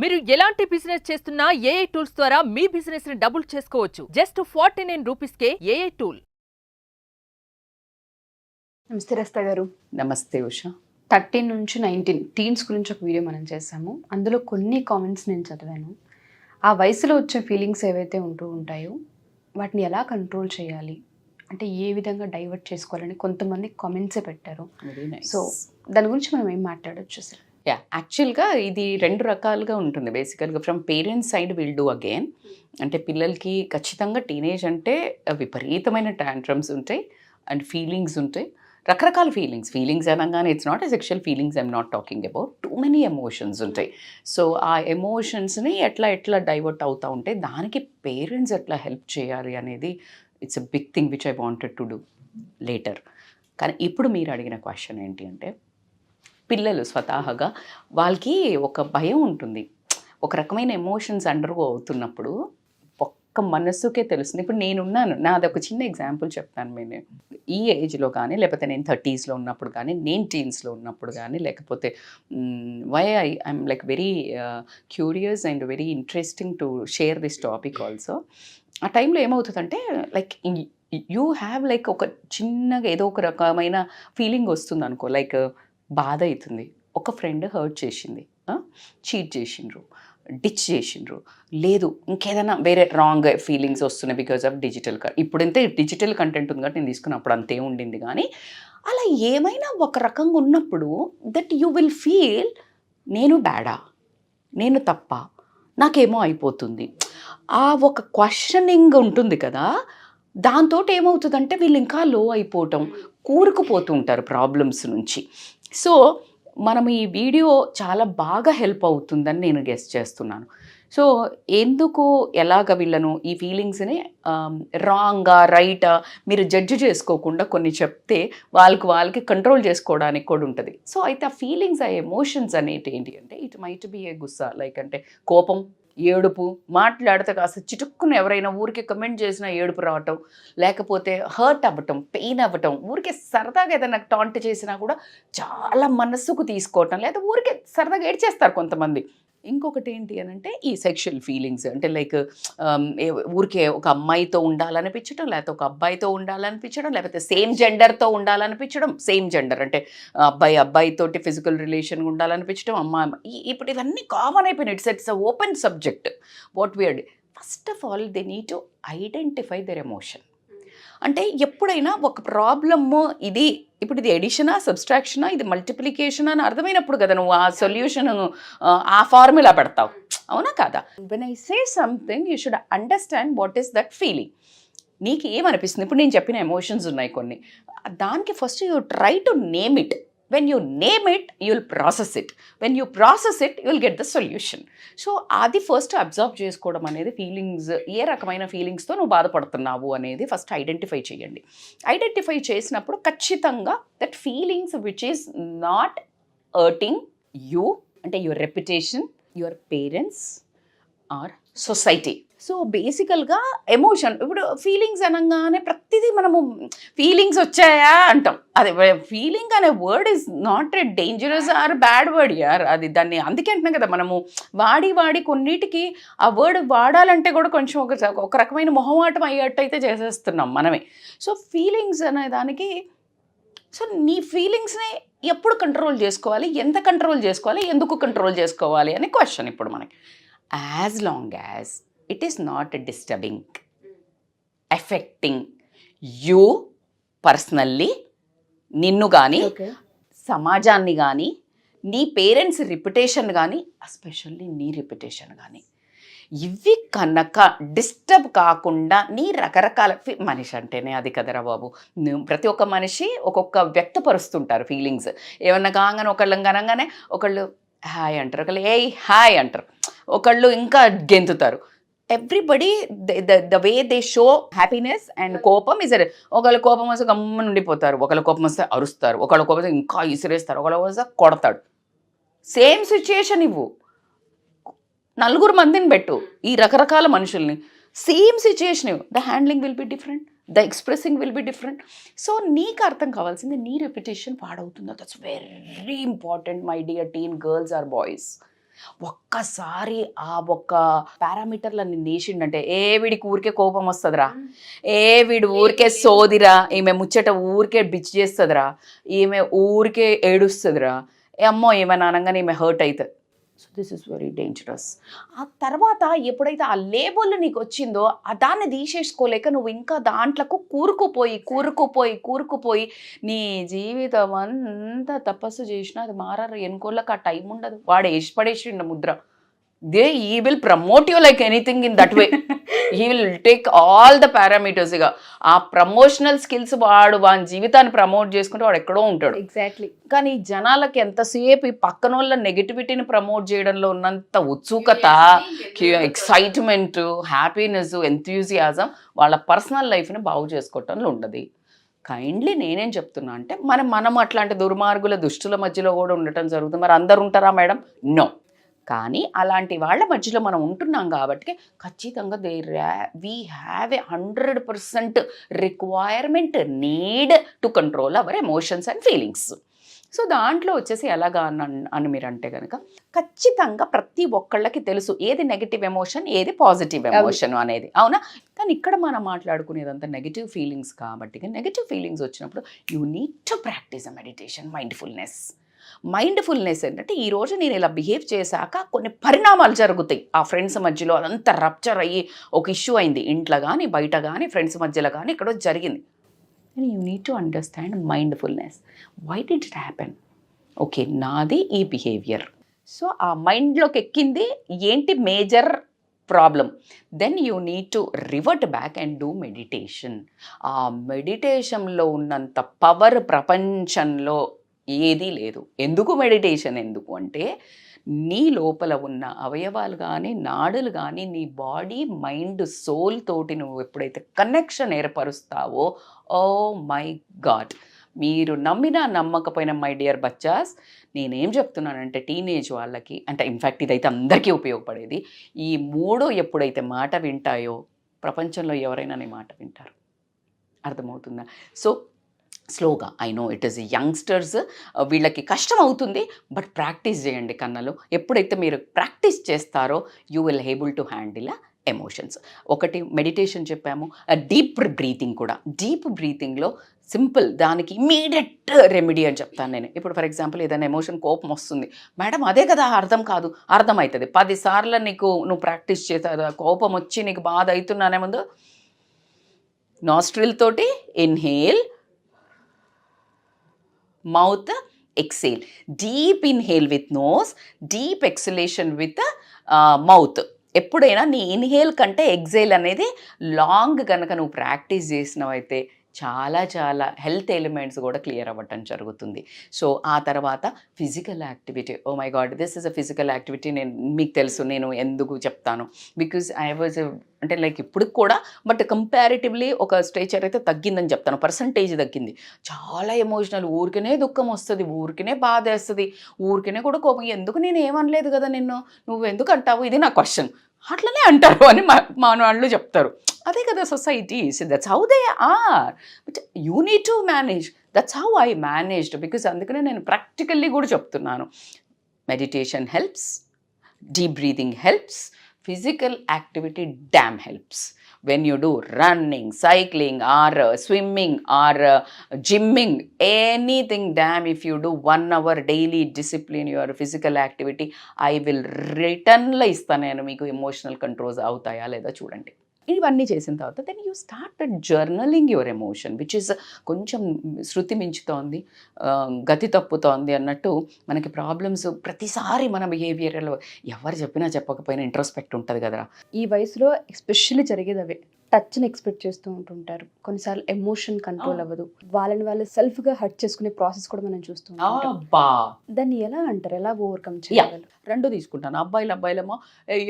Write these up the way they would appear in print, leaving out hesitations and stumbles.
మీరు ఎలాంటి బిజినెస్ చేస్తున్నా ఏఐ టూల్స్ ద్వారా మీ బిజినెస్ ని డబుల్ చేసుకోవచ్చు. జస్ట్ 49 రూపీస్కే ఏఐ టూల్. నమస్తే రస్తా గారు. నమస్తే ఉషా. 13 నుంచి 19 టీన్స్ గురించి ఒక వీడియో మనం చేసాము. అందులో కొన్ని కామెంట్స్ నేను చదివాను. ఆ వయసులో వచ్చే ఫీలింగ్స్ ఏవైతే ఉంటూ ఉంటాయో వాటిని ఎలా కంట్రోల్ చేయాలి, అంటే ఏ విధంగా డైవర్ట్ చేసుకోవాలని కొంతమంది కామెంట్సే పెట్టారు. సో దాని గురించి మనం ఏం మాట్లాడొచ్చు సార్? యాక్చువల్గా ఇది రెండు రకాలుగా ఉంటుంది. బేసికల్గా from parents side will do again. అంటే పిల్లలకి ఖచ్చితంగా టీనేజ్ అంటే విపరీతమైన టాంట్రమ్స్ ఉంటాయి అండ్ ఫీలింగ్స్ ఉంటాయి, రకరకాల ఫీలింగ్స్ అనగానే it's not a sexual feelings, I'm not talking about. Too many emotions ఉంటాయి. సో ఆ ఎమోషన్స్ని ఎట్లా డైవర్ట్ అవుతూ ఉంటే దానికి పేరెంట్స్ ఎట్లా హెల్ప్ చేయాలి అనేది it's a big thing which I wanted to do later. కానీ ఇప్పుడు మీరు అడిగిన క్వశ్చన్ ఏంటి అంటే, పిల్లలు స్వతహాగా వాళ్ళకి ఒక భయం ఉంటుంది. ఒక రకమైన ఎమోషన్స్ అండర్గో అవుతున్నప్పుడు ఒక్క మనస్సుకే తెలుస్తుంది. ఇప్పుడు నేనున్నాను, నాది ఒక చిన్న ఎగ్జాంపుల్ చెప్తాను. నేను ఈ ఏజ్లో కానీ, లేకపోతే నేను 30sలో ఉన్నప్పుడు కానీ, నేను టీన్స్లో ఉన్నప్పుడు కానీ, లేకపోతే why I'm like very curious and very interesting to share this topic also. ఆ టైంలో ఏమవుతుందంటే లైక్ యూ హ్యావ్ లైక్ ఒక చిన్నగా ఏదో ఒక రకమైన ఫీలింగ్ వస్తుంది అనుకో. లైక్ బాధ అవుతుంది, ఒక ఫ్రెండ్ హర్ట్ చేసింది, చీట్ చేసిండ్రు, డిచ్ చేసిండ్రు, లేదు ఇంకేదైనా వేరే రాంగ్ ఫీలింగ్స్ వస్తున్నాయి బికాజ్ ఆఫ్ డిజిటల్. ఇప్పుడంతే డిజిటల్ కంటెంట్ ఉంది కాబట్టి నేను తీసుకున్నప్పుడు అంతే ఉండింది. కానీ అలా ఏమైనా ఒక రకంగా ఉన్నప్పుడు దట్ యూ విల్ ఫీల్ నేను బ్యాడా, నేను తప్ప, నాకేమో అయిపోతుంది, ఆ ఒక క్వశ్చనింగ్ ఉంటుంది కదా. దాంతో ఏమవుతుందంటే వీళ్ళు ఇంకా లో అయిపోవటం, కూరుకుపోతూ ఉంటారు ప్రాబ్లమ్స్ నుంచి. సో మనం ఈ వీడియో చాలా బాగా హెల్ప్ అవుతుందని నేను గెస్ చేస్తున్నాను. సో ఎందుకు ఎలాగ వీళ్ళను ఈ ఫీలింగ్స్ని రాంగా రైటా మీరు జడ్జి చేసుకోకుండా కొన్ని చెప్తే వాళ్ళకి కంట్రోల్ చేసుకోవడానికి కూడా ఉంటుంది. సో అయితే ఆ ఫీలింగ్స్, ఆ ఎమోషన్స్ అనేటి ఏంటి అంటే, ఇట్ మైట్ బి ఏ గుస్సా, లైక్ అంటే కోపం, ఏడుపు, మాట్లాడితే కాస్త చిటుక్కుని ఎవరైనా ఊరికే కమెంట్ చేసినా ఏడుపు రావటం, లేకపోతే హర్ట్ అవ్వటం, పెయిన్ అవ్వటం, ఊరికే సరదాగా ఏదైనా టాంట్ చేసినా కూడా చాలా మనస్సుకు తీసుకోవటం, లేదా ఊరికే సరదాగా ఏడ్చేస్తారు కొంతమంది. ఇంకొకటి ఏంటి అని అంటే ఈ సెక్షువల్ ఫీలింగ్స్, అంటే లైక్ ఊరికే ఒక అమ్మాయితో ఉండాలనిపించడం, లేకపోతే ఒక అబ్బాయితో ఉండాలనిపించడం, లేకపోతే సేమ్ జెండర్తో ఉండాలనిపించడం. సేమ్ జెండర్ అంటే అబ్బాయితోటి ఫిజికల్ రిలేషన్ ఉండాలనిపించడం, ఇప్పుడు ఇవన్నీ కామన్ అయిపోయినాయి. It's open subject. What we are first of all they need to identify their emotion. అంటే ఎప్పుడైనా ఒక ప్రాబ్లము ఇది, ఇప్పుడు ఇది ఎడిషనా, సబ్స్ట్రాక్షనా, ఇది మల్టిప్లికేషన్ అని అర్థమైనప్పుడు కదా నువ్వు ఆ సొల్యూషన్, ఆ ఫార్ములా పెడతావు, అవునా కాదా? When I say something you should understand what is that feeling. నీకు ఏమనిపిస్తుంది? ఇప్పుడు నేను చెప్పిన ఎమోషన్స్ ఉన్నాయి కొన్ని, దానికి first you try to name it. When you name it, you'll process it. When you process it, you'll get the solution. So అది first observe చేసుకోవడం అనేది, ఫీలింగ్స్ ఏ రకమైన ఫీలింగ్స్తో నువ్వు బాధపడుతున్నావు అనేది ఫస్ట్ ఐడెంటిఫై చేయండి. ఐడెంటిఫై చేసినప్పుడు ఖచ్చితంగా that feelings which is not hurting you, అంటే your reputation, your parents or society. So బేసికల్గా ఎమోషన్, ఇప్పుడు ఫీలింగ్స్ అనగానే ప్రతిదీ మనము ఫీలింగ్స్ వచ్చాయా అంటాం. అదే ఫీలింగ్ అనే word is not a dangerous or bad word యార్. అది దాన్ని అందుకే అంటున్నాం కదా, మనము వాడి కొన్నిటికి ఆ వర్డ్ వాడాలంటే కూడా కొంచెం ఒక రకమైన మొహమాటం అయ్యేట్టయితే చేసేస్తున్నాం మనమే. సో ఫీలింగ్స్ అనే దానికి, సో నీ ఫీలింగ్స్ని ఎప్పుడు కంట్రోల్ చేసుకోవాలి, ఎంత కంట్రోల్ చేసుకోవాలి, ఎందుకు కంట్రోల్ చేసుకోవాలి అనే క్వశ్చన్ ఇప్పుడు మనకి. As long as it is not disturbing, affecting you personally, నిన్ను కానీ, సమాజాన్ని కానీ, నీ పేరెంట్స్ రిప్యుటేషన్ కానీ, ఎస్పెషల్లీ నీ రిప్యుటేషన్ కానీ, ఇవి కనుక డిస్టర్బ్ కాకుండా నీ రకరకాల మనిషి అంటేనే అది కదరా బాబు. ప్రతి ఒక్క మనిషి ఒక్కొక్క వ్యక్తపరుస్తుంటారు ఫీలింగ్స్. ఏమన్నా కాగానే ఒకళ్ళు కనగానే ఒకళ్ళు హాయ్ అంటారు, ఒకళ్ళు ఏ హాయ్ అంటారు, ఒకళ్ళు ఇంకా గెంతుతారు. Everybody the way they show happiness and కోపం ఇస్. ఒకళ్ళు కోపం వస్తే గమ్మని ఉండిపోతారు, ఒకళ్ళ కోపం వస్తే అరుస్తారు, ఒకళ్ళ కోపం వస్తే ఇంకా ఇసిరేస్తారు, ఒకళ్ళ వస్తే కొడతాడు. సేమ్ సిచ్యుయేషన్ ఇవ్వు, 4 మందిని పెట్టు, ఈ రకరకాల మనుషుల్ని, సేమ్ సిచ్యుయేషన్ ఇవ్వు, the handling will be different, the expressing will be different. So నీకు అర్థం కావాల్సింది నీ రెప్యుటేషన్ పాడవుతుందా. That's very important my dear teen girls or boys. ఒక్కసారి ఆ ఒక్క పారామీటర్లన్నీ నేసిండంటే వీడికి ఊరికే కోపం వస్తుందిరా, వీడు ఊరికే సోదిరా, ఈమె ముచ్చట ఊరికే బిచ్ చేస్తుందిరా, ఈమె ఊరికే ఏడుస్తుందిరా, అమ్మో ఏమైనా అనగానే ఈమె హర్ట్ అవుతుంది. So this is very dangerous. ఆ తర్వాత ఎప్పుడైతే ఆ లేబుల్ నీకు వచ్చిందో దాన్ని తీసేసుకోలేక నువ్వు ఇంకా దాంట్లకు కూరుకుపోయి నీ జీవితం అంతా తపస్సు చేసినా అది మారారు ఎన్కోళ్ళకి ఆ టైం ఉండదు. వాడు వేసి పడేసిండు Mudra. he will promote you like anything in that way. He will take all the parameters. ఇక ఆ ప్రమోషనల్ స్కిల్స్ వాడి జీవితాన్ని ప్రమోట్ చేసుకుంటే వాడు ఎక్కడో ఉంటాడు. ఎగ్జాక్ట్లీ. కానీ జనాలకి ఎంతసేపు ఈ పక్కన వాళ్ళ నెగటివిటీని ప్రమోట్ చేయడంలో ఉన్నంత ఉత్సుకత, ఎక్సైట్మెంట్, హ్యాపీనెస్, ఎంథ్యూజియాజం వాళ్ళ పర్సనల్ లైఫ్ని బాగు చేసుకోవటంలో ఉండదు. కైండ్లీ నేనేం చెప్తున్నా అంటే మనం అట్లాంటి దుర్మార్గుల దుష్టుల మధ్యలో కూడా ఉండటం జరుగుతుంది. మరి అందరు ఉంటారా మేడం? నో. కానీ అలాంటి వాళ్ళ మధ్యలో మనం ఉంటున్నాం కాబట్టి ఖచ్చితంగా we have a 100% requirement, need to control our emotions and feelings. So దాంట్లో వచ్చేసి ఎలాగా అని మీరు అంటే కనుక ఖచ్చితంగా ప్రతి ఒక్కళ్ళకి తెలుసు ఏది నెగిటివ్ ఎమోషన్, ఏది పాజిటివ్ ఎమోషన్ అనేది, అవునా? కానీ ఇక్కడ మనం మాట్లాడుకునేదంతా నెగిటివ్ ఫీలింగ్స్ కాబట్టి నెగిటివ్ ఫీలింగ్స్ వచ్చినప్పుడు you need to practice meditation, mindfulness ఏంటంటే ఈరోజు నేను ఇలా బిహేవ్ చేశాక కొన్ని పరిణామాలు జరుగుతాయి ఆ ఫ్రెండ్స్ మధ్యలో, అదంతా రప్చర్ అయ్యి ఒక ఇష్యూ అయింది ఇంట్లో కానీ బయట కానీ ఫ్రెండ్స్ మధ్యలో కానీ ఇక్కడ జరిగింది. And you need to understand mindfulness. Why did it happen? Okay, నాది ఈ బిహేవియర్. సో ఆ మైండ్లోకి ఎక్కింది ఏంటి major problem. Then you need to revert back and do meditation. ఆ మెడిటేషన్లో ఉన్నంత పవర్ ప్రపంచంలో ఏదీ లేదు. ఎందుకు మెడిటేషన్? ఎందుకు అంటే నీ లోపల ఉన్న అవయవాలు కానీ నాడులు కానీ నీ బాడీ, మైండ్, సోల్ తోటి నువ్వు ఎప్పుడైతే కనెక్షన్ ఏర్పరుస్తావో, ఓ మై గాడ్, మీరు నమ్మినా నమ్మకపోయినా మై డియర్ బచ్చాస్, నేనేం చెప్తున్నానంటే టీనేజ్ వాళ్ళకి, అంటే ఇన్ఫ్యాక్ట్ ఇదైతే అందరికీ ఉపయోగపడేది, ఈ మూడు ఎప్పుడైతే మాట వింటాయో ప్రపంచంలో ఎవరైనా నీ మాట వింటారు. అర్థమవుతుందా? సో స్లోగా, I know it is youngsters, వీళ్ళకి కష్టం అవుతుంది, బట్ ప్రాక్టీస్ చేయండి కన్నలు. ఎప్పుడైతే మీరు ప్రాక్టీస్ చేస్తారో you will able to handle emotions. ఒకటి మెడిటేషన్ చెప్పాము, డీప్ బ్రీతింగ్ కూడా. డీప్ బ్రీతింగ్లో సింపుల్, దానికి ఇమీడియట్ రెమెడీ అని చెప్తాను నేను. ఇప్పుడు ఫర్ ఎగ్జాంపుల్ ఏదైనా ఎమోషన్, కోపం వస్తుంది మేడం, అదే కదా అర్థం కాదు, అర్థమవుతుంది. 10 సార్లు నువ్వు ప్రాక్టీస్ చేసా, కోపం వచ్చి నీకు బాధ అవుతున్నానే ముందు నాస్ట్రిల్ తోటి inhale, mouth, exhale. Deep inhale with nose, deep exhalation with mouth. ఎప్పుడైనా నీ ఇన్హేల్ కంటే ఎగ్జేల్ అనేది లాంగ్ కనుక నువ్వు ప్రాక్టీస్ చేసినవైతే చాలా చాలా హెల్త్ ఎలిమెంట్స్ కూడా క్లియర్ అవ్వటం జరుగుతుంది. సో ఆ తర్వాత physical activity. Oh my god, this is a physical activity. మీకు తెలుసు నేను ఎందుకు చెప్తాను, బికాజ్ ఐ వాజ్ అంటే లైక్ ఇప్పుడు కూడా, బట్ కంపారిటివ్లీ ఒక స్టేచర్ అయితే తగ్గిందని చెప్తాను, పర్సంటేజ్ తగ్గింది. చాలా ఎమోషనల్, ఊరికనే దుఃఖం వస్తుంది, ఊరికనే బాధ వేస్తుంది, ఊరికనే కూడా కోపం. ఎందుకు నేను ఏమనలేదు కదా నువ్వు ఎందుకు అంటావు, ఇది నా క్వశ్చన్, అట్లనే అంటారు అని మా వాళ్ళు చెప్తారు. అదే కదా society. That's how they are, but you need to manage. That's how I managed. Because అందుకనే నేను ప్రాక్టికల్లీ కూడా చెప్తున్నాను. Meditation helps, deep breathing helps, physical activity damn helps. When you do running, cycling or swimming or gymming, anything damn, if you do 1 hour daily discipline your physical activity, I will return la istanu meeku emotional controls avutaya leda chudandi. ఇవన్నీ చేసిన తర్వాత then you started journaling your emotion, which is కొంచెం శృతి మించుతోంది, గతి తప్పుతోంది అన్నట్టు. మనకి problems ప్రతిసారి మన బిహేవియర్లో ఎవరు చెప్పినా చెప్పకపోయినా ఇంట్రోస్పెక్ట్ ఉంటుంది కదరా. ఈ వయసులో ఎస్పెషల్లీ జరిగేది అవే. టచ్ని ఎక్స్పెక్ట్ చేస్తూ ఉంటుంటారు, కొన్నిసార్లు ఎమోషన్ కంట్రోల్ అవ్వదు, వాళ్ళని వాళ్ళు సెల్ఫ్గా హర్ట్ చేసుకునే ప్రాసెస్ కూడా మనం చూస్తూ ఉంటాం. దాన్ని ఎలా అంటారు, ఎలా ఓవర్కమ్ చేయాలి? 2 తీసుకుంటాను. అబ్బాయిలేమో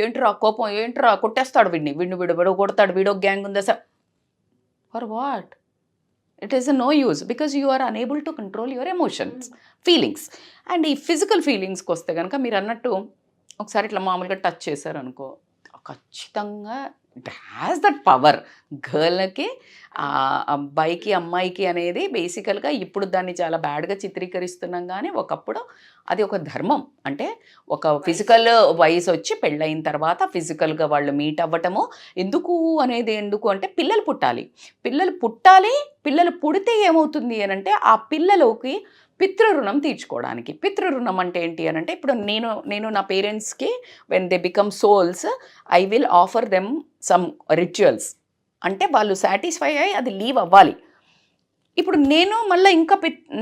ఏంట్రా కోపం, ఏంట్రా కొట్టేస్తాడు, వీడు కొడతాడు, వీడో గ్యాంగ్ ఉందా sir. For what? It is no use, because you are unable to control your emotions, feelings. And ఈ ఫిజికల్ ఫీలింగ్స్కి వస్తే కనుక మీరు అన్నట్టు ఒకసారి ఇట్లా మామూలుగా టచ్ చేశారనుకో, ఖచ్చితంగా ఇట్ హ్యాస్ దట్ పవర్. గర్ల్కి అబ్బాయికి అమ్మాయికి అనేది బేసికల్గా ఇప్పుడు దాన్ని చాలా బ్యాడ్గా చిత్రీకరిస్తున్నాం, కానీ ఒకప్పుడు అది ఒక ధర్మం. అంటే ఒక ఫిజికల్ వయసు వచ్చి పెళ్ళయిన తర్వాత ఫిజికల్గా వాళ్ళు మీట్ అవ్వటము ఎందుకు అనేది, ఎందుకు అంటే పిల్లలు పుట్టాలి. పిల్లలు పుడితే ఏమవుతుంది అని అంటే ఆ పిల్లలకి పితృరుణం తీర్చుకోవడానికి. పితృరుణం అంటే ఏంటి అని అంటే ఇప్పుడు నేను నా పేరెంట్స్కి when they become souls I will offer them some rituals. అంటే వాళ్ళు సాటిస్ఫై అయ్యి అది లీవ్ అవ్వాలి. ఇప్పుడు నేను మళ్ళీ ఇంకా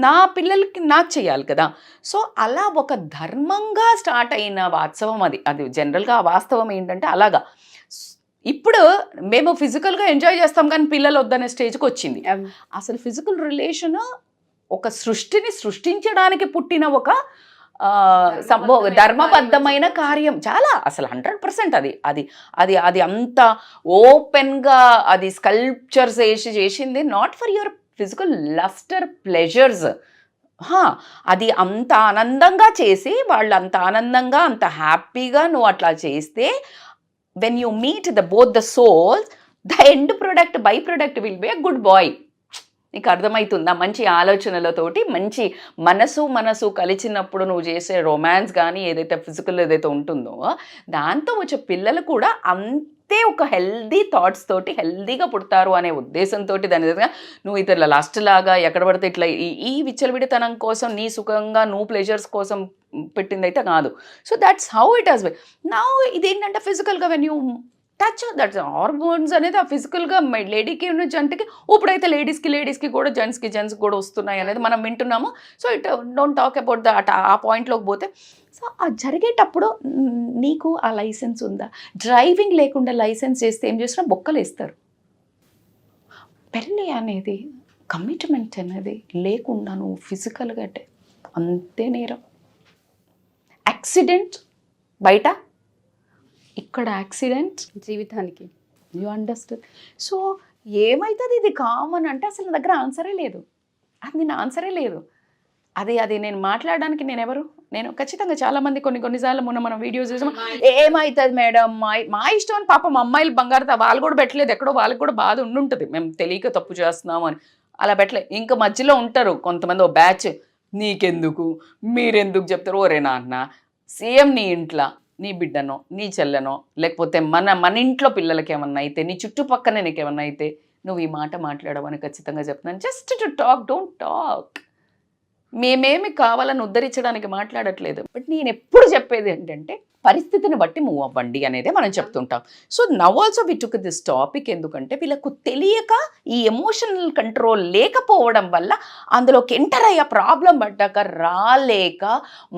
నా పిల్లలకి నాకు చేయాలి కదా. సో అలా ఒక ధర్మంగా స్టార్ట్ అయిన వాస్తవం అది జనరల్గా ఆ వాస్తవం ఏంటంటే అలాగా. ఇప్పుడు మేము ఫిజికల్గా ఎంజాయ్ చేస్తాం కానీ పిల్లలు వద్దనే స్టేజ్కి వచ్చింది. అసలు ఫిజికల్ రిలేషన్ ఒక సృష్టిని సృష్టించడానికి పుట్టిన ఒక ధర్మబద్ధమైన కార్యం. చాలా అసలు 100% అది అంత ఓపెన్గా అది స్కల్ప్చర్స్ చేసింది not for your physical lustre pleasures. అది అంత ఆనందంగా చేసి వాళ్ళు అంత ఆనందంగా అంత హ్యాపీగా నువ్వు అట్లా చేస్తే when you meet both the souls the end product by product will be a good boy. నీకు అర్థమవుతుందా? మంచి ఆలోచనలతోటి మంచి మనసు కలిసినప్పుడు నువ్వు చేసే రొమాన్స్ కానీ ఏదైతే ఫిజికల్ ఏదైతే ఉంటుందో దాంతో వచ్చే పిల్లలు కూడా అంతే ఒక హెల్దీ థాట్స్ తోటి హెల్దీగా పుడతారు అనే ఉద్దేశంతో దాని విధంగా నువ్వు ఇతరుల లాస్ట్ లాగా ఎక్కడ పడితే ఇట్లా ఈ విచ్చలవిడితనం కోసం నీ సుఖంగా నువ్వు ప్లెజర్స్ కోసం పెట్టిందైతే కాదు. So that's how it has been. నా ఇదేంటంటే ఫిజికల్గా when you touch that's hormones అనేది ఆ ఫిజికల్గా లేడీకి ఉన్న జంటకి ఇప్పుడైతే లేడీస్కి కూడా జెంట్స్కి కూడా వస్తున్నాయి అనేది మనం వింటున్నాము. So it don't talk about that ఆ పాయింట్లోకి పోతే. సో ఆ జరిగేటప్పుడు నీకు ఆ లైసెన్స్ ఉందా? డ్రైవింగ్ లేకుండా లైసెన్స్ చేస్తే ఏం చేసినా బొక్కలు వేస్తారు. పెళ్ళి అనేది కమిట్మెంట్ అనేది లేకుండా నువ్వు ఫిజికల్గా అంటే అంతే నేరం. యాక్సిడెంట్ బయట, ఇక్కడ యాక్సిడెంట్ జీవితానికి. You understand? సో ఏమవుతుంది? ఇది కామన్ అంటే అసలు నా దగ్గర ఆన్సరే లేదు. అది నా ఆన్సరే లేదు. అది నేను మాట్లాడడానికి నేను ఖచ్చితంగా చాలామంది కొన్నిసార్లు మనం వీడియోస్ చూసాం, ఏమవుతుంది మేడం మా ఇష్టం అని. పాపం అమ్మాయిలు బంగారు వాళ్ళు కూడా పెట్టలేదు, ఎక్కడో వాళ్ళకి కూడా బాధ ఉండుంటుంది, మేము తెలియక తప్పు చేస్తున్నాము అని. అలా పెట్టలేదు. ఇంకా మధ్యలో ఉంటారు కొంతమంది ఓ బ్యాచ్, నీకెందుకు మీరెందుకు చెప్తారు, ఓరే నాన్న సేమ్ నీ ఇంట్లో నీ బిడ్డనో నీ చెల్లెనో లేకపోతే మన ఇంట్లో పిల్లలకి ఏమన్నా అయితే నీ చుట్టుపక్కనే నీకేమన్నా అయితే నువ్వు ఈ మాట మాట్లాడవని ఖచ్చితంగా చెప్తున్నాను. Just to talk, don't talk. మేమేమి కావాలని ఉద్ధరించడానికి మాట్లాడట్లేదు. బట్ నేను ఎప్పుడు చెప్పేది ఏంటంటే పరిస్థితిని బట్టి మూవ్ అవ్వండి అనేదే మనం చెప్తుంటాం. So now also we took this topic ఎందుకంటే వీళ్ళకు తెలియక ఈ ఎమోషనల్ కంట్రోల్ లేకపోవడం వల్ల అందులోకి ఎంటర్ అయ్యే ప్రాబ్లం పడ్డాక రాలేక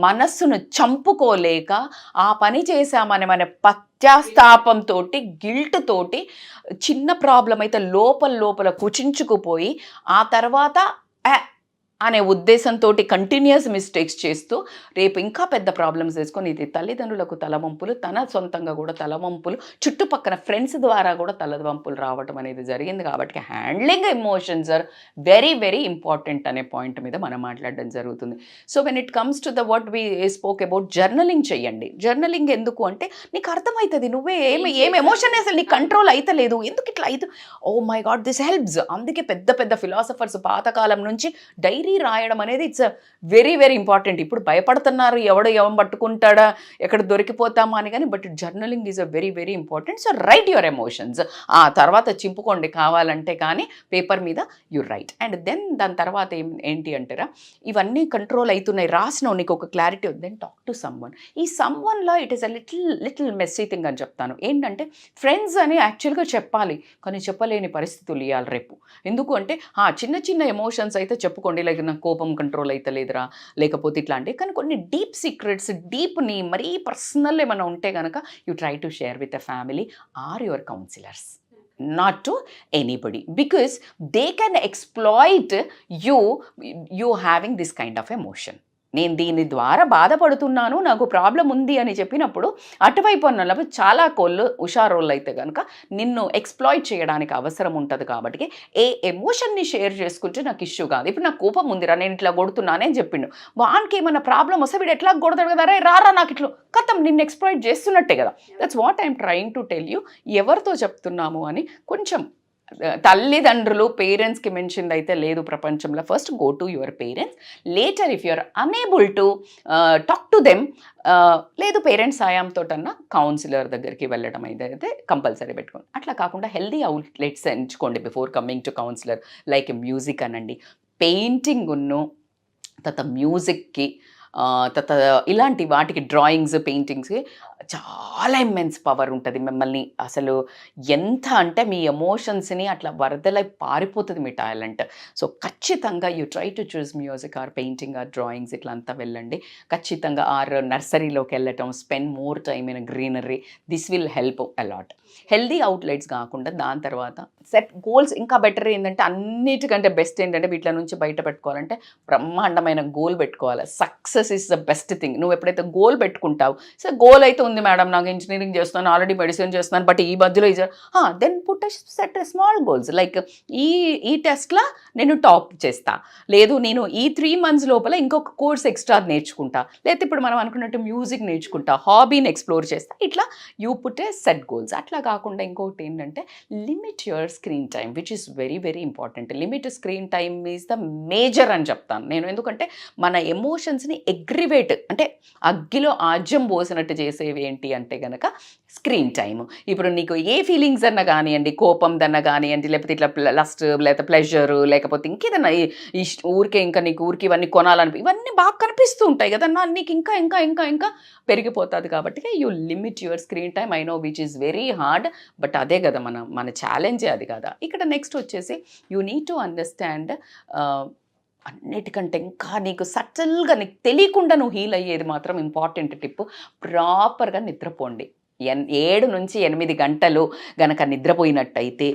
మనస్సును చంపుకోలేక ఆ పని చేశామని మన పశ్చాత్తాపంతో గిల్ట్ తోటి చిన్న ప్రాబ్లం అయితే లోపల కుచించుకుపోయి ఆ తర్వాత అనే ఉద్దేశంతో కంటిన్యూస్ మిస్టేక్స్ చేస్తూ రేపు ఇంకా పెద్ద ప్రాబ్లమ్స్ వేసుకొని ఇది తల్లిదండ్రులకు తలవంపులు, తన సొంతంగా కూడా తలవంపులు, చుట్టుపక్కల ఫ్రెండ్స్ ద్వారా కూడా తలవంపులు రావడం అనేది జరిగింది. కాబట్టి handling emotions are very very important అనే పాయింట్ మీద మనం మాట్లాడడం జరుగుతుంది. So when it comes to the what we spoke about journaling చేయండి. జర్నలింగ్ ఎందుకు అంటే నీకు అర్థమవుతుంది నువ్వే ఏం ఎమోషన్ అసలు నీకు కంట్రోల్ అవుతలేదు, ఎందుకు ఇట్లా అవుతుంది. Oh my god this helps. అందుకే పెద్ద ఫిలాసఫర్స్ పాతకాలం నుంచి డైరీ రాయడం అనేది ఇట్స్ వెరీ వెరీ ఇంపార్టెంట్. ఇప్పుడు భయపడుతున్నారు ఎవం పట్టుకుంటాడా ఎక్కడ దొరికిపోతామా అని, కానీ but journaling is a very very important. So right your emotions. ఆ తర్వాత చింపుకోండి కావాలంటే, కానీ పేపర్ మీద యు రైట్. అండ్ దెన్ దాని తర్వాత ఏంటి అంటారా, ఇవన్నీ కంట్రోల్ అవుతున్నాయి రాసినావు, నీకు ఒక క్లారిటీ ఉంది, దెన్ టాక్ టు సమ్వన్. ఈ సమ్వన్లో it is a little messy thing అని చెప్తాను. ఏంటంటే ఫ్రెండ్స్ అని యాక్చువల్గా చెప్పాలి, కానీ చెప్పలేని పరిస్థితులు ఇవ్వాలి రేపు. ఎందుకు అంటే చిన్న ఎమోషన్స్ అయితే చెప్పుకోండి, లైక్ నాకు కోపం కంట్రోల్ అయితే లేదురా, లేకపోతే ఇట్లాంటి. కానీ కొన్ని డీప్ సీక్రెట్స్, డీప్ని మరీ పర్సనల్ ఏమైనా ఉంటే కనుక you try to share with a family or your counsellors, not to anybody, because they can exploit you having this kind of emotion. నేను దీని ద్వారా బాధపడుతున్నాను, నాకు ప్రాబ్లం ఉంది అని చెప్పినప్పుడు అటువైపు అన్న చాలా హుషారోళ్ళు అయితే కనుక నిన్ను ఎక్స్ప్లాయిట్ చేయడానికి అవసరం ఉంటుంది. కాబట్టి ఏ ఎమోషన్ని షేర్ చేసుకుంటే నాకు ఇష్యూ కాదు. ఇప్పుడు నాకు కోపం ఉందిరా, నేను ఇట్లా కొడుతున్నానే అని చెప్పిండు, వానికి ఏమన్నా ప్రాబ్లం వస్తే వీడు ఎట్లా కొడతాడు కదా, రే రారా నాకు ఇట్లా కథం నిన్ను ఎక్స్ప్లాయిట్ చేస్తున్నట్టే కదా. That's what I'm trying to tell you. ఎవరితో చెప్తున్నాము అని కొంచెం తల్లిదండ్రులు పేరెంట్స్కి మెన్షన్ అయితే లేదు ప్రపంచంలో. First go to your parents, later if you are unable to talk to them, లేదు పేరెంట్స్ సాయంతో అన్న కౌన్సిలర్ దగ్గరికి వెళ్ళడం అయితే కంపల్సరీ పెట్టుకోండి. అట్లా కాకుండా హెల్దీ అవుట్లెట్స్ ఎంచుకోండి before coming to counsellor. Like music అనండి, పెయింటింగ్ తర్వాత మ్యూజిక్కి తర్వాత ఇలాంటి వాటికి డ్రాయింగ్స్ పెయింటింగ్స్కి చాలా ఇమ్మెన్స్ పవర్ ఉంటుంది. మిమ్మల్ని అసలు ఎంత అంటే మీ ఎమోషన్స్ని అట్లా వరదలై పారిపోతుంది మీ టాలెంట్. సో ఖచ్చితంగా you try to choose music or painting or drawings ఇట్లా అంతా వెళ్ళండి. ఖచ్చితంగా ఆర్ నర్సరీలోకి వెళ్ళటం, spend more time in greenery, this will help a lot. Healthy outlets కాకుండా దాని తర్వాత సెట్ గోల్స్. ఇంకా బెటర్ ఏంటంటే అన్నిటికంటే బెస్ట్ ఏంటంటే వీటిల నుంచి బయట పెట్టుకోవాలంటే బ్రహ్మాండమైన గోల్ పెట్టుకోవాలి. Success is the best thing. నువ్వు ఎప్పుడైతే గోల్ పెట్టుకుంటావు, సో గోల్ అయితే ఉంది మేడం, నాకు ఇంజనీరింగ్ చేస్తున్నాను, ఆల్రెడీ మెడిసిన్ చేస్తున్నాను, బట్ ఈ మధ్యలో then put set small goals. Like ఈ టెస్ట్లో నేను టాప్ చేస్తా, లేదు నేను ఈ 3 months లోపల ఇంకొక కోర్స్ ఎక్స్ట్రా నేర్చుకుంటా, లేకపోతే ఇప్పుడు మనం అనుకున్నట్టు మ్యూజిక్ నేర్చుకుంటా, హాబీని ఎక్స్ప్లోర్ చేస్తా. ఇట్లా యూ పుట్ సెట్ గోల్స్. అట్లా కాకుండా ఇంకొకటి ఏంటంటే limit your screen time, which is very very important. Limit screen time is the major అని చెప్తాను నేను. ఎందుకంటే మన ఎమోషన్స్ని ఎగ్రివేట్ అంటే అగ్గిలో ఆజ్యం పోసినట్టు చేసేవి ఏంటి అంటే కనుక స్క్రీన్ టైము. ఇప్పుడు నీకు ఏ ఫీలింగ్స్ అన్నా కానివ్వండి, కోపం దన్నా కానివ్వండి, లేకపోతే ఇట్లా లస్ట్ లేకపోతే ప్లెజరు, లేకపోతే ఇంకేదన్నా ఊరికే ఇంకా నీకు ఊరికి ఇవన్నీ కొనాలని ఇవన్నీ బాగా కనిపిస్తూ ఉంటాయి కదా, నీకు ఇంకా ఇంకా ఇంకా ఇంకా పెరిగిపోతుంది. కాబట్టి you limit your screen time. I know which is very hard, but అదే కదా మన ఛాలెంజే అది కదా. ఇక్కడ నెక్స్ట్ వచ్చేసి యూ నీడ్ టు అండర్స్టాండ్, అన్నిటికంటే ఇంకా నీకు సటిల్గా నీకు తెలియకుండా నువ్వు హీల్ అయ్యేది మాత్రం ఇంపార్టెంట్ టిప్, ప్రాపర్గా నిద్రపోండి. 7 నుంచి 8 గంటలు గనక నిద్రపోయినట్టయితే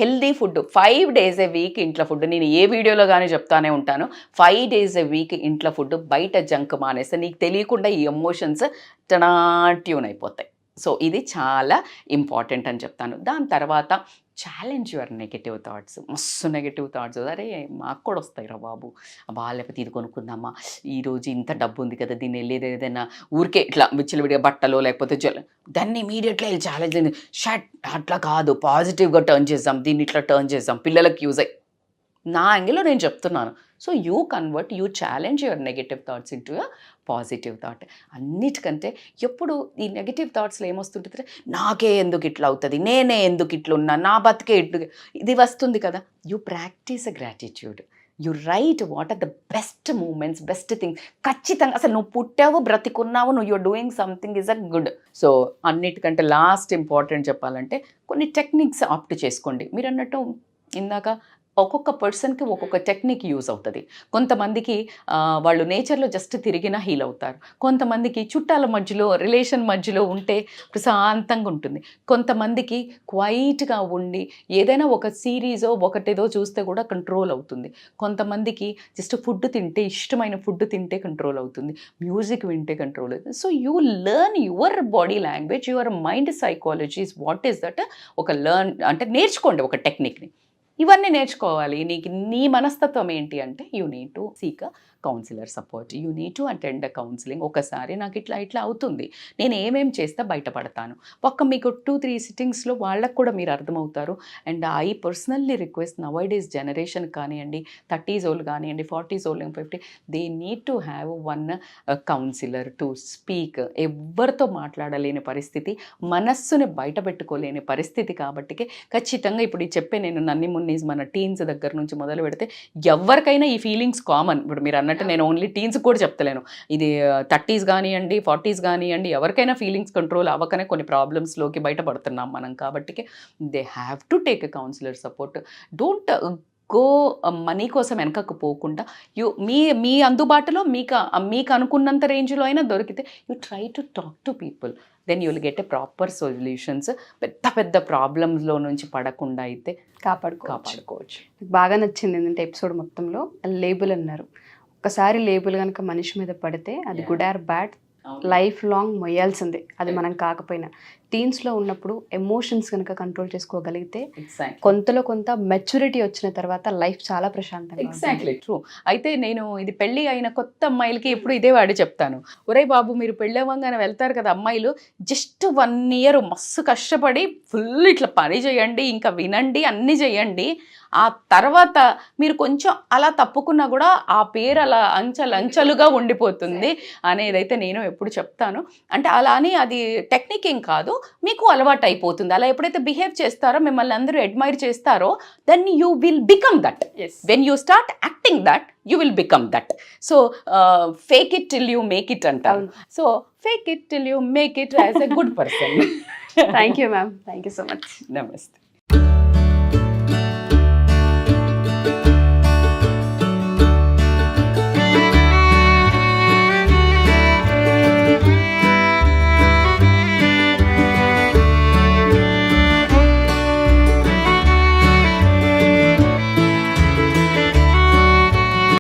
healthy food 5 days a week ఇంట్లో ఫుడ్. నేను ఏ వీడియోలో కానీ చెప్తానే ఉంటాను, 5 days a week ఇంట్లో ఫుడ్, బయట జంక్ మానేస్తే నీకు తెలియకుండా ఈ ఎమోషన్స్ ట్యూన్ అయిపోతాయి. సో ఇది చాలా ఇంపార్టెంట్ అని చెప్తాను. దాని తర్వాత ఛాలెంజ్ యువర్ నెగటివ్ థాట్స్. మస్తు నెగటివ్ థాట్స్, అరే మాకు కూడా వస్తాయి రా బాబు, లేకపోతే ఇది కొనుక్కుందామా, ఈరోజు ఇంత డబ్బు ఉంది కదా, దీన్ని వెళ్ళేది ఏదైనా ఊరికే ఇట్లా విచ్చలవిడిగా బట్టలు లేకపోతే దాన్ని ఇమీడియట్లీ ఛాలెంజ్ షట్ అట్లా కాదు, పాజిటివ్గా టర్న్ చేద్దాం, దీన్ని ఇట్లా టర్న్ చేద్దాం, పిల్లలకు యూజ్ అయ్యి నా యాంగిల్లో నేను చెప్తున్నాను. So you convert, you challenge your negative thoughts into a positive thought. అన్నిటికంటే ఎప్పుడు ఈ నెగటివ్ థాట్స్లో ఏమొస్తుంటుంది, నాకే ఎందుకు ఇట్లా అవుతుంది, నేనే ఎందుకు ఇట్లా ఉన్నా, నా బతికే ఇది వస్తుంది కదా. You practise a gratitude, you write what are the best moments, best things. ఖచ్చితంగా అసలు నువ్వు పుట్టావు, బ్రతికున్నావు, నువ్వు you are doing something is a good. So అన్నిటికంటే లాస్ట్ ఇంపార్టెంట్ చెప్పాలంటే కొన్ని టెక్నిక్స్ ఆప్ట్ చేసుకోండి. మీరు అన్నట్టు ఇందాక ఒక్కొక్క పర్సన్కి ఒక్కొక్క టెక్నిక్ యూజ్ అవుతుంది. కొంతమందికి వాళ్ళు నేచర్లో జస్ట్ తిరిగినా హీల్ అవుతారు, కొంతమందికి చుట్టాల మధ్యలో రిలేషన్ మధ్యలో ఉంటే ప్రశాంతంగా ఉంటుంది, కొంతమందికి క్వైట్గా ఉండి ఏదైనా ఒక సిరీజో ఒకటేదో చూస్తే కూడా కంట్రోల్ అవుతుంది, కొంతమందికి జస్ట్ ఫుడ్ తింటే ఇష్టమైన ఫుడ్ తింటే కంట్రోల్ అవుతుంది, మ్యూజిక్ వింటే కంట్రోల్ అవుతుంది. So you learn your body language, your mind psychology is what is that. ఒక లెర్న్ అంటే నేర్చుకోండి ఒక టెక్నిక్ని. ఇవన్నీ నేర్చుకోవాలి. నీ మనస్తత్వం ఏంటి అంటే you need to seek counsellor support, you need to attend a counselling. ఒకసారి నాకు ఇట్లా అవుతుంది, నేను ఏమేమి చేస్తే బయటపడతాను, మీకు 2-3 సిట్టింగ్స్లో వాళ్ళకు కూడా మీరు అర్థమవుతారు. And I personally request nowadays generation కానివ్వండి, 30s ఓల్డ్ కానివ్వండి, 40s old 50, they need to have one counsellor to speak. ఎవరితో మాట్లాడలేని పరిస్థితి, మనస్సుని బయట పెట్టుకోలేని పరిస్థితి. కాబట్టి ఖచ్చితంగా ఇప్పుడు చెప్పే నేను మున్నీస్ మన టీన్స్ దగ్గర నుంచి మొదలు పెడితే ఎవరికైనా ఈ ఫీలింగ్స్ కామన్. ఇప్పుడు మీరు అన్నట్టు నేను ఓన్లీ టీన్స్ కూడా చెప్తలేను, ఇది 30s కానివ్వండి 40s కానివ్వండి, ఎవరికైనా ఫీలింగ్స్ కంట్రోల్ అవ్వకనే కొన్ని ప్రాబ్లమ్స్లోకి బయటపడుతున్నాం మనం. కాబట్టి they have to take a counsellor support. Don't go money కోసం వెనకకు పోకుండా మీ అందుబాటులో మీకు అనుకున్నంత రేంజ్లో అయినా దొరికితే you try to talk to people, then you will get a proper solutions. పెద్ద ప్రాబ్లమ్స్లో నుంచి పడకుండా అయితే కాపాడుకోవచ్చు. బాగా నచ్చింది ఏంటంటే ఎపిసోడ్ మొత్తంలో లేబుల్ అన్నారు. ఒకసారి లేబుల్ కనుక మనిషి మీద పడితే అది good or bad life long మొయ్యాల్సిందే, అది మనం కాకపోయినా. టీన్స్లో ఉన్నప్పుడు ఎమోషన్స్ కనుక కంట్రోల్ చేసుకోగలిగితే కొంతలో కొంత మెచ్యూరిటీ వచ్చిన తర్వాత లైఫ్ చాలా ప్రశాంతంగా ఉంటుంది. Exactly true. అయితే నేను ఇది పెళ్ళి అయిన కొత్త అమ్మాయిలకి ఎప్పుడు ఇదే వాడి చెప్తాను, ఒరే బాబు మీరు పెళ్ళి అవ్వగానే వెళ్తారు కదా అమ్మాయిలు, జస్ట్ 1 year మస్తు కష్టపడి ఫుల్ ఇట్లా పని చేయండి, ఇంకా వినండి, అన్నీ చేయండి. ఆ తర్వాత మీరు కొంచెం అలా తప్పుకున్నా కూడా ఆ పేరు అలా అంచెలుగా ఉండిపోతుంది అనేదైతే నేను ఎప్పుడు చెప్తాను. అంటే అలా అని అది టెక్నిక్ ఏం కాదు, మీకు అలవాటు అయిపోతుంది. అలా ఎప్పుడైతే బిహేవ్ చేస్తారో, మిమ్మల్ని అందరూ అడ్మైర్ చేస్తారో, then you will become that. When you start acting that, you will become that. So fake it till you make it అంటారు. So fake it till you make it as a good person. Thank you ma'am, thank you so much. నమస్తే.